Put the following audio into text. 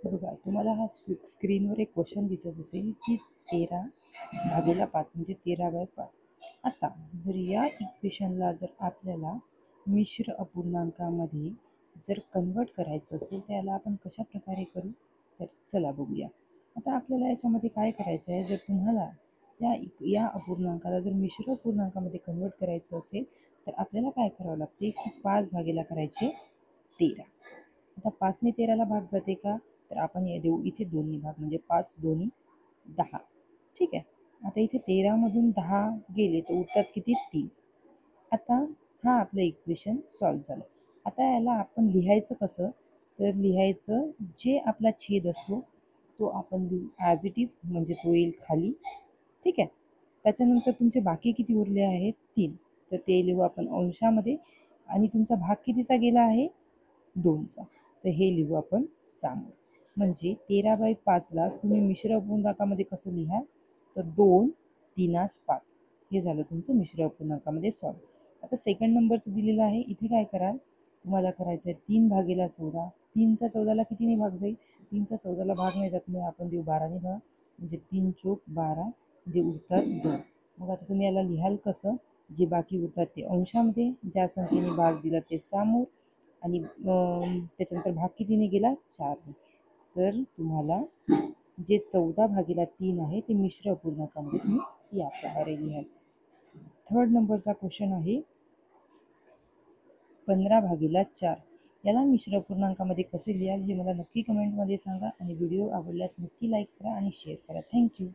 बघा तुम्हाला हा स्क्रीनवर एक क्वेश्चन दिसत असेल की 13/5 म्हणजे 13/5. आता जर या इक्वेशनला जर आपल्याला मिश्र अपूर्णांकामध्ये जर कन्वर्ट करायचं असेल तर याला आपण कशा प्रकारे करू, तर चला बघूया. आता आपल्याला याच्यामध्ये काय करायचं आहे, जर तुम्हाला या अपूर्णांकाला जर मिश्र अपूर्णांकामध्ये कन्वर्ट करायचं असेल तर आपल्याला काय करावं लागते की 5 भागीला करायचे 13. आता 5ने 13ला भाग जाते का, तर आपण हे देऊ इथे दोन्ही भाग म्हणजे 5 दोन्ही 10. ठीक आहे. आता इथे 13मधून 10 गेले तर उरतात किती 3. आता हा आपलं इक्वेशन सॉल्व्ह झालं. आता याला आपण लिहायचं कसं, तर लिहायचं जे आपला छेद असतो तो आपण लिहू ॲज इट इज, म्हणजे तो येईल खाली. ठीक आहे. त्याच्यानंतर तुमचे बाकी किती उरले आहेत 3, तर ते लिहू आपण अंशामध्ये. आणि तुमचा भाग कितीचा गेला आहे 2चा, तर हे लिहू आपण समोर. म्हणजे 13/5ला तुम्ही मिश्र अपूर्णांकामध्ये कसं लिहा, तर 2 3 5. हे झालं तुमचं मिश्र अपूर्णांकामध्ये सॉल्व. आता सेकंड नंबरचं दिलेलं आहे, इथे काय कराल, तुम्हाला करायचं आहे 3/14. 3चा 14ला कितीने भाग जाईल, 3चा 14ला भाग नाही जात, मग आपण देऊ 12ने भाग, म्हणजे 3 चोक 12, म्हणजे उरतात 2. मग आता तुम्ही याला लिहाल कसं, जे बाकी उरतात ते अंशामध्ये, ज्या संख्येने भाग दिला ते समोर, आणि त्याच्यानंतर भाग कितीने गेला 4ने. तर तुम्हाला जे 14/3 आहे ते मिश्र अपूर्णांकामध्ये तुम्ही या प्रकारे लिहाल. थर्ड नंबरचा क्वेश्चन आहे 15/4. याला मिश्र अपूर्णांकामध्ये कसे लिहाल हे मला नक्की कमेंटमध्ये सांगा, आणि व्हिडिओ आवडल्यास नक्की लाईक करा आणि शेअर करा. थँक्यू.